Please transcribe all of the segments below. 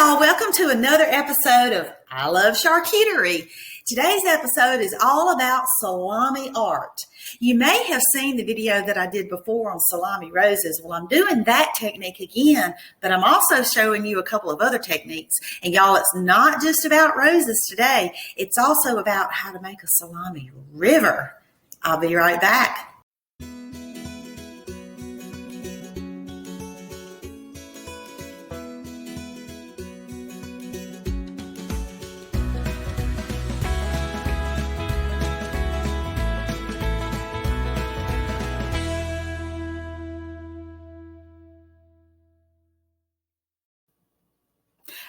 y'all, welcome to another episode of I Love Charcuterie. Today's episode is all about salami art. You may have seen the video that I did before on salami roses. Well, I'm doing that technique again, but I'm also showing you a couple of other techniques. And y'all, it's not just about roses today. It's also about how to make a salami river. I'll be right back.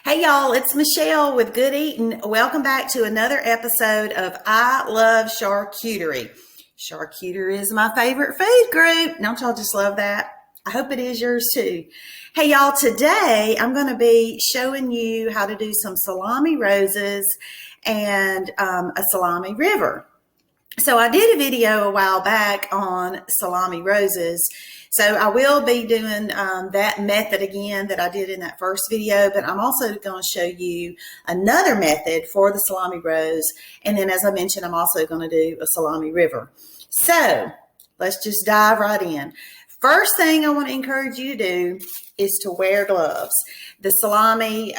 Hey y'all, it's Michelle with Good Eatin. Welcome back to another episode of I Love Charcuterie. Charcuterie is my favorite food group. Don't y'all just love that? I hope it is yours too. Hey y'all, today I'm going to be showing you how to do some salami roses and a salami river. So I did a video a while back on salami roses. So I will be doing that method again that I did in that first video, but I'm also going to show you another method for the salami rose. And then as I mentioned, I'm also going to do a salami river. So let's just dive right in. First thing I want to encourage you to do is to wear gloves. The salami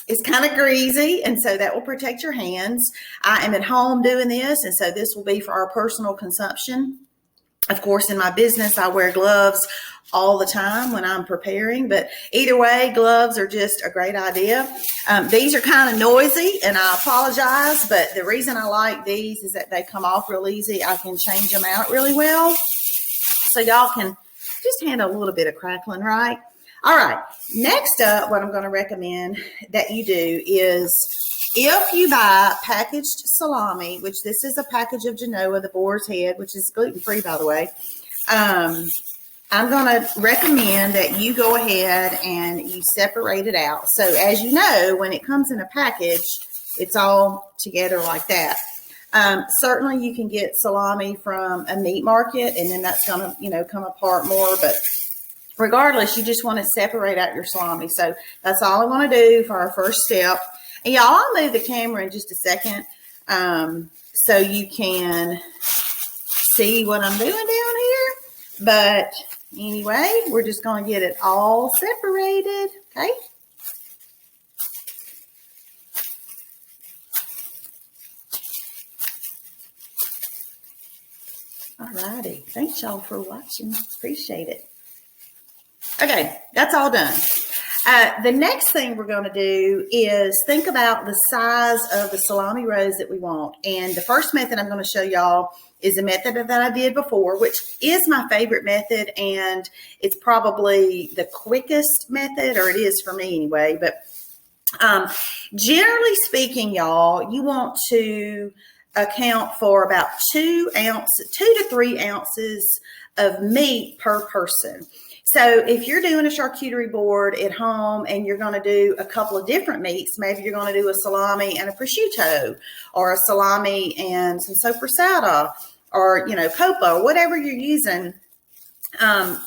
is kind of greasy, and so that will protect your hands. I am at home doing this, and so this will be for our personal consumption. Of course, in my business, I wear gloves all the time when I'm preparing, but either way, gloves are just a great idea. These are kind of noisy, and I apologize, but the reason I like these is that they come off real easy. I can change them out really well, so y'all can just handle a little bit of crackling, right? All right, next up, what I'm going to recommend that you do is if you buy packaged salami, which this is a package of Genoa, the boar's head, which is gluten-free, by the way, I'm going to recommend that you go ahead and you separate it out. So as you know, when it comes in a package, it's all together like that. Certainly you can get salami from a meat market, and then that's going to, come apart more, but regardless, you just want to separate out your salami. So that's all I want to do for our first step. And y'all, I'll move the camera in just a second so you can see what I'm doing down here. But anyway, we're just going to get it all separated, okay? All righty. Thanks, y'all, for watching. Appreciate it. Okay, that's all done. The next thing we're going to do is think about the size of the salami rose that we want. And the first method I'm going to show y'all is a method that I did before, which is my favorite method, and it's probably the quickest method, or it is for me anyway. But generally speaking, y'all, you want to account for about 2 to 3 ounces of meat per person. So if you're doing a charcuterie board at home and you're going to do a couple of different meats, maybe you're going to do a salami and a prosciutto, or a salami and some sopressata, or, copa, or whatever you're using,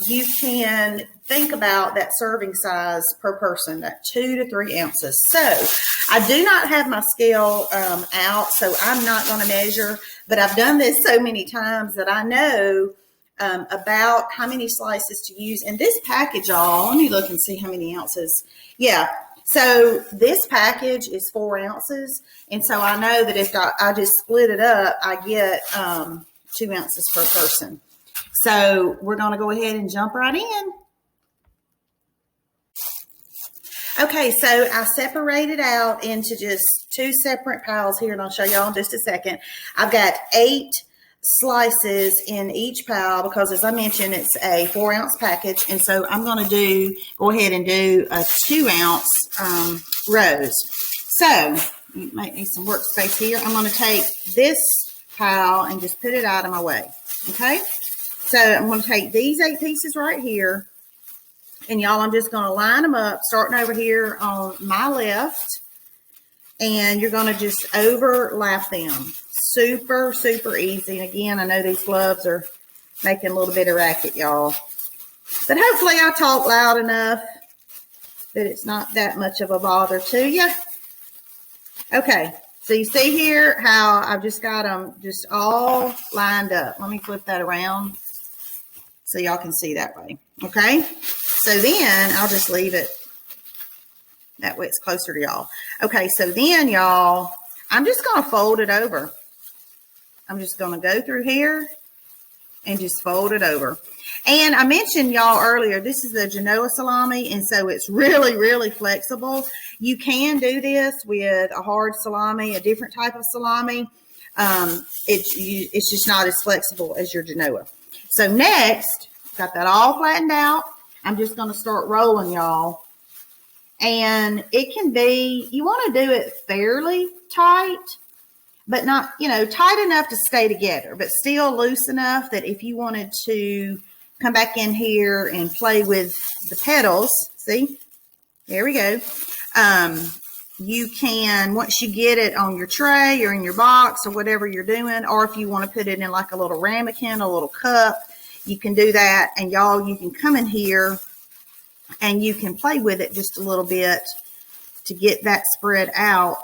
you can think about that serving size per person, that 2 to 3 ounces. So I do not have my scale out, so I'm not going to measure, but I've done this so many times that I know about how many slices to use. And this package, y'all, let me look and see how many ounces. Yeah, so this package is 4 ounces. And so I know that if I just split it up, I get 2 ounces per person. So we're going to go ahead and jump right in. Okay, so I separated out into just 2 separate piles here, and I'll show y'all in just a second. I've got 8 slices in each pile because, as I mentioned, it's a 4 ounce package, and so I'm going to go ahead and do a 2 ounce rose. So you might need some workspace here. I'm going to take this pile and just put it out of my way. Okay, so I'm going to take these 8 pieces right here, and y'all, I'm just going to line them up, starting over here on my left, and you're going to just overlap them. Super, super easy. And again, I know these gloves are making a little bit of racket, y'all. But hopefully I talk loud enough that it's not that much of a bother to you. Okay, so you see here how I've just got them just all lined up. Let me flip that around so y'all can see that way. Okay, so then I'll just leave it that way, it's closer to y'all. Okay, so then y'all, I'm just going to fold it over. I'm just going to go through here and just fold it over. And I mentioned y'all earlier, this is the Genoa salami, and so it's really, really flexible. You can do this with a hard salami, a different type of salami. It's just not as flexible as your Genoa. So next, got that all flattened out. I'm just going to start rolling, y'all. And it can be, you want to do it fairly tight, but not, tight enough to stay together, but still loose enough that if you wanted to come back in here and play with the petals, see, there we go. You can, once you get it on your tray or in your box or whatever you're doing, or if you want to put it in like a little ramekin, a little cup, you can do that. And y'all, you can come in here and you can play with it just a little bit to get that spread out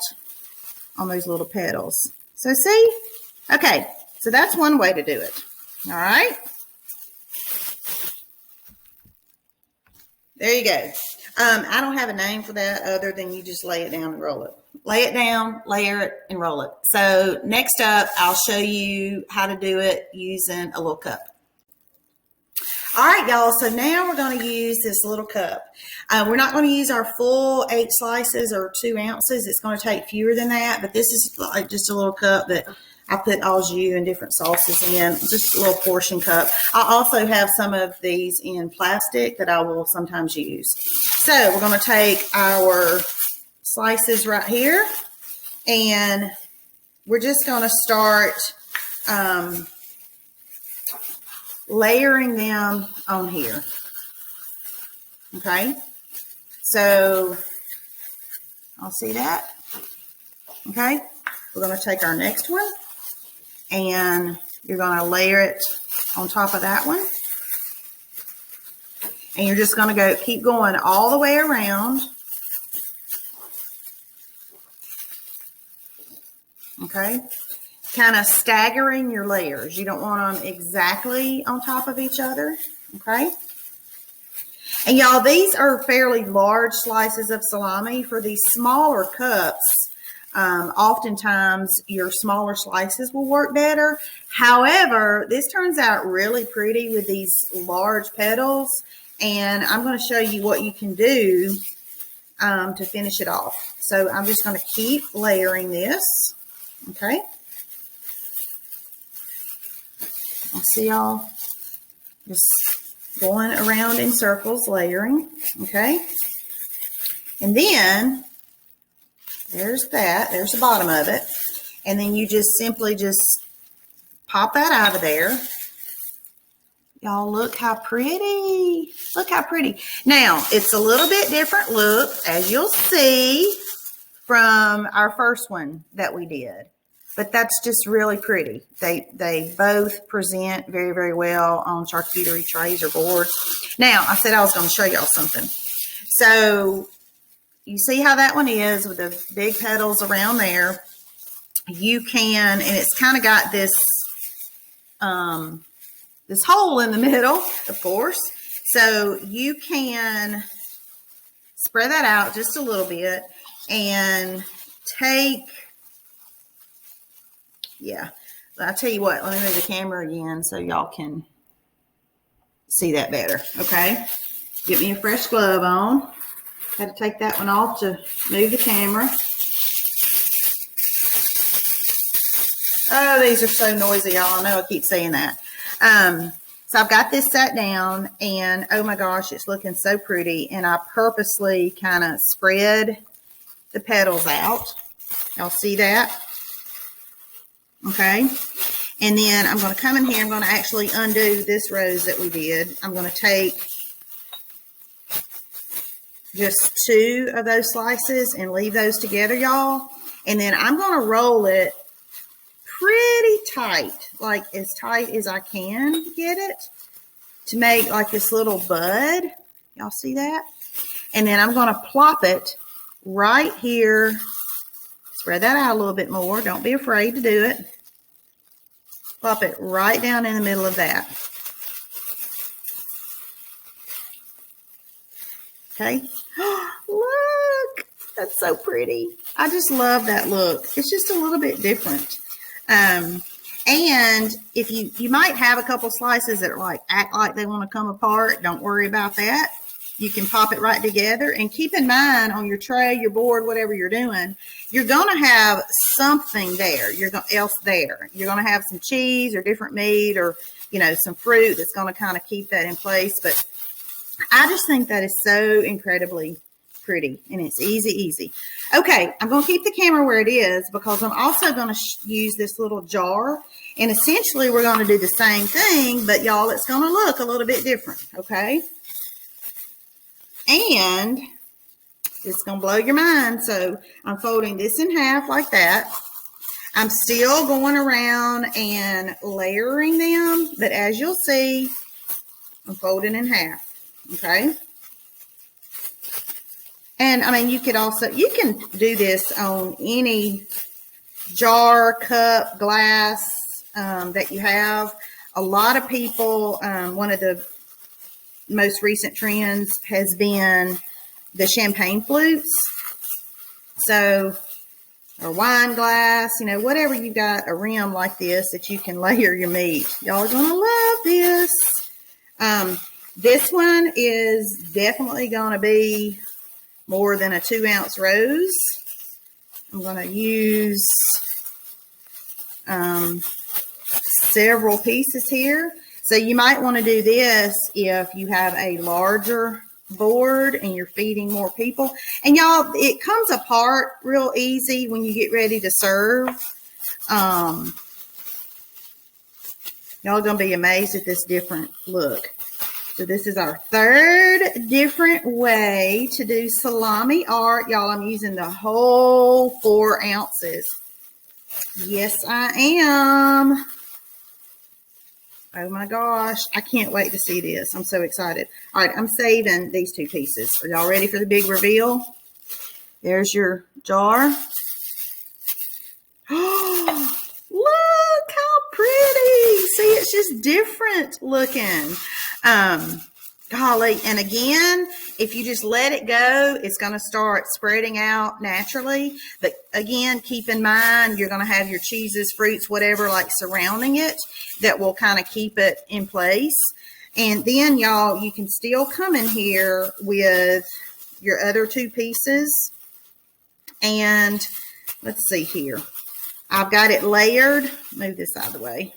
on those little petals. So see? Okay, so that's one way to do it. All right. There you go. I don't have a name for that other than you just lay it down and roll it. Lay it down, layer it, and roll it. So next up, I'll show you how to do it using a little cup. All right, y'all, so now we're going to use this little cup. We're not going to use our full 8 slices or 2 ounces. It's going to take fewer than that, but this is like just a little cup that I put au jus and different sauces in, just a little portion cup. I also have some of these in plastic that I will sometimes use. So we're going to take our slices right here, and we're just going to start layering them on here. Okay, so I'll see that. Okay, we're going to take our next one, and you're going to layer it on top of that one, and you're just going to keep going all the way around. Okay, kind of staggering your layers. You don't want them exactly on top of each other. Okay. And y'all, these are fairly large slices of salami. For these smaller cups, oftentimes your smaller slices will work better. However, this turns out really pretty with these large petals. And I'm going to show you what you can do to finish it off. So I'm just going to keep layering this. Okay. I'll see y'all just going around in circles, layering. Okay. And then there's that. There's the bottom of it. And then you just simply just pop that out of there. Y'all, look how pretty. Look how pretty. Now, it's a little bit different look, as you'll see from our first one that we did. But that's just really pretty. They both present very, very well on charcuterie trays or boards. Now, I said I was going to show y'all something. So, you see how that one is with the big petals around there. You can, and it's kind of got this, this hole in the middle, of course. So, you can spread that out just a little bit and take... Yeah, I'll tell you what, let me move the camera again so y'all can see that better, okay? Get me a fresh glove on. Had to take that one off to move the camera. Oh, these are so noisy, y'all. I know I keep saying that. So I've got this set down, and oh my gosh, it's looking so pretty. And I purposely kind of spread the petals out. Y'all see that? Okay, and then I'm going to come in here. I'm going to actually undo this rose that we did. I'm going to take just 2 of those slices and leave those together, y'all. And then I'm going to roll it pretty tight, like as tight as I can get it to make like this little bud. Y'all see that? And then I'm going to plop it right here. Spread that out a little bit more. Don't be afraid to do it. Plop it right down in the middle of that. Okay. Look, that's so pretty. I just love that look. It's just a little bit different. And if you might have a couple slices that are like act like they want to come apart, don't worry about that. You can pop it right together, and keep in mind on your tray, your board, whatever you're doing, you're going to have something there. You're going to have some cheese or different meat, or, you know, some fruit that's going to kind of keep that in place. But I just think that is so incredibly pretty, and it's easy. Okay, I'm going to keep the camera where it is because I'm also going to use this little jar, and essentially we're going to do the same thing, but y'all, it's going to look a little bit different, okay? And it's going to blow your mind. So I'm folding this in half like that. I'm still going around and layering them, but as you'll see, I'm folding in half, okay? And I mean, you can do this on any jar, cup, glass that you have. A lot of people, one of the most recent trends has been the champagne flutes. So, or wine glass, you know, whatever you got, a rim like this that you can layer your meat. Y'all are going to love this. This one is definitely going to be more than a 2-ounce rose. I'm going to use several pieces here. So you might want to do this if you have a larger board and you're feeding more people. And y'all, it comes apart real easy when you get ready to serve. Y'all are going to be amazed at this different look. So this is our third different way to do salami art. Y'all, I'm using the whole 4 ounces. Yes, I am. Oh my gosh, I can't wait to see this. I'm so excited. All right, I'm saving these 2 pieces. Are y'all ready for the big reveal? There's your jar. Oh, look how pretty. See, it's just different looking. Golly, and again, if you just let it go, it's going to start spreading out naturally. But again, keep in mind, you're going to have your cheeses, fruits, whatever, like surrounding it that will kind of keep it in place. And then, y'all, you can still come in here with your other 2 pieces. And let's see here. I've got it layered. Move this out of the way.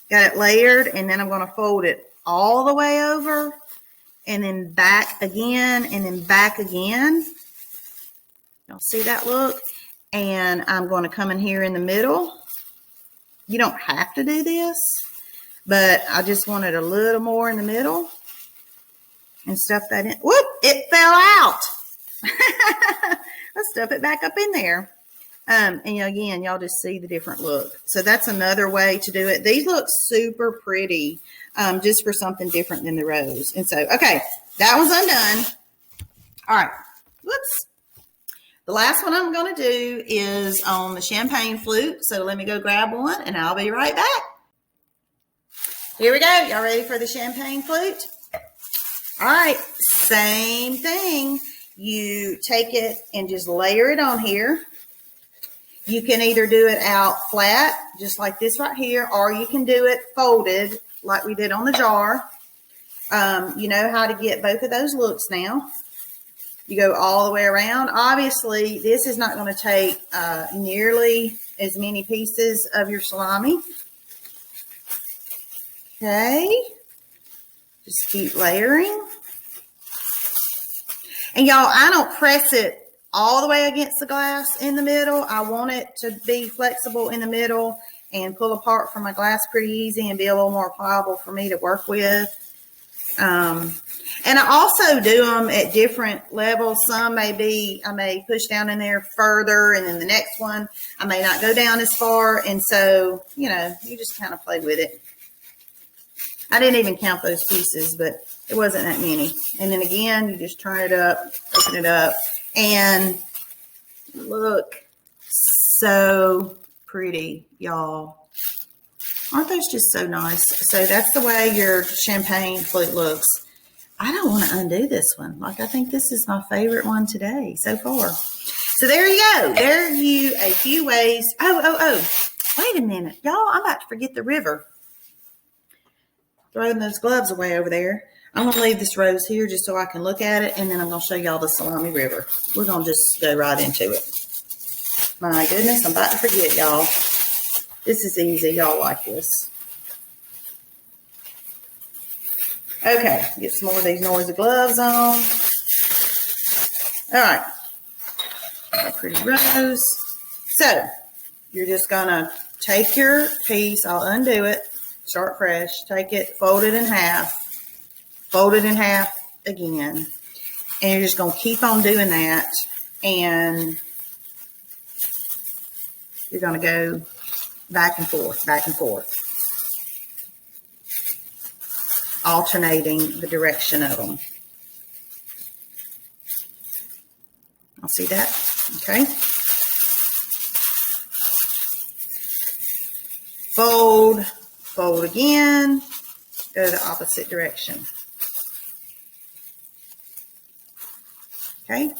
Got it layered, and then I'm going to fold it all the way over, and then back again, and then back again. Y'all see that look? And I'm going to come in here in the middle. You don't have to do this, but I just wanted a little more in the middle and stuff that in. Whoop, it fell out. Let's stuff it back up in there. And again, y'all just see the different look. So that's another way to do it. These look super pretty, just for something different than the rose. And so, okay, that one's undone. All right, whoops. The last one I'm going to do is on the champagne flute. So let me go grab one, and I'll be right back. Here we go. Y'all ready for the champagne flute? All right, same thing. You take it and just layer it on here. You can either do it out flat, just like this right here, or you can do it folded like we did on the jar. You know how to get both of those looks now. You go all the way around. Obviously, this is not going to take nearly as many pieces of your salami. Okay. Just keep layering. And y'all, I don't press it all the way against the glass in the middle. I want it to be flexible in the middle and pull apart from my glass pretty easy and be a little more pliable for me to work with. And I also do them at different levels. Some may be, I may push down in there further, and then the next one, I may not go down as far. And so, you know, you just kind of play with it. I didn't even count those pieces, but It wasn't that many. And then again, you just turn it up, open it up, and look, so pretty, y'all. Aren't those just so nice? So that's the way your champagne flute looks. I don't want to undo this one. Like, I think this is my favorite one today so far. So there you go. There you a few ways. Oh. Wait a minute. Y'all, I'm about to forget the river. Throwing those gloves away over there. I'm going to leave this rose here just so I can look at it, and then I'm going to show y'all the Salami River. We're going to just go right into it. My goodness, I'm about to forget, y'all. This is easy. Y'all like this. Okay, get some more of these noisy gloves on. All right. A pretty rose. So, you're just going to take your piece. I'll undo it. Start fresh. Take it, fold it in half. Fold it in half again. And you're just going to keep on doing that. And you're going to go back and forth, alternating the direction of them. I'll see that. Okay. Fold again, go the opposite direction. Okay.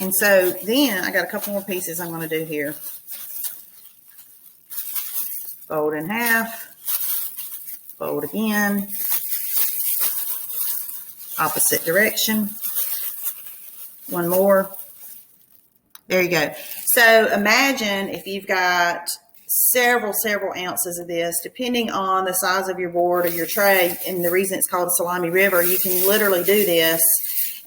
And so then I got a couple more pieces I'm going to do here. Fold in half, fold again, opposite direction. One more. There you go. So imagine if you've got several ounces of this, depending on the size of your board or your tray, and the reason it's called a Salami River, you can literally do this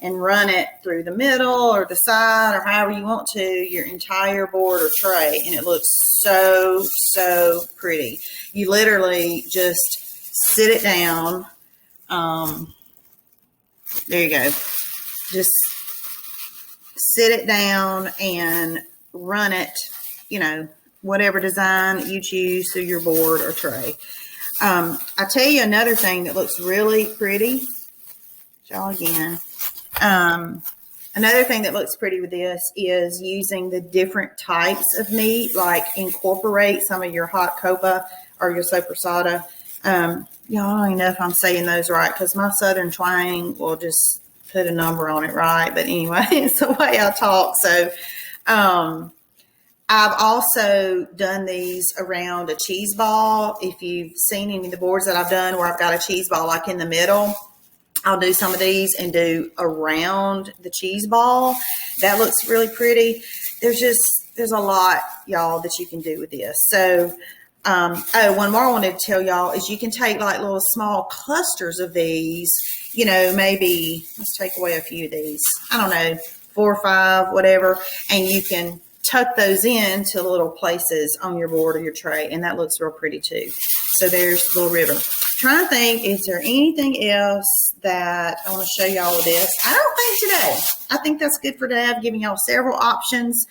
and run it through the middle or the side or however you want to, your entire board or tray, and it looks so pretty. You literally just sit it down. There you go. Just sit it down and run it, whatever design you choose through your board or tray. I tell you another thing that looks really pretty. Y'all again. Another thing that looks pretty with this is using the different types of meat, like incorporate some of your hot copa or your sopressata. Y'all, I don't even know if I'm saying those right because my southern twang will just put a number on it right. But anyway, it's the way I talk. So I've also done these around a cheese ball. If you've seen any of the boards that I've done where I've got a cheese ball like in the middle, I'll do some of these and do around the cheese ball. That looks really pretty. There's a lot, y'all, that you can do with this. So, one more I wanted to tell y'all is you can take like little small clusters of these, maybe let's take away a few of these. I don't know, 4 or 5, whatever. And you can tuck those into little places on your board or your tray. And that looks real pretty too. So there's the little river. Trying to think, is there anything else that I want to show y'all with this? I don't think today. I think that's good for today. I've given y'all several options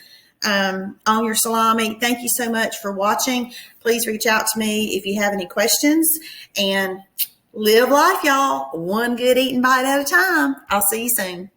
on your salami. Thank you so much for watching. Please reach out to me if you have any questions, and live life, y'all, one good eating bite at a time. I'll see you soon.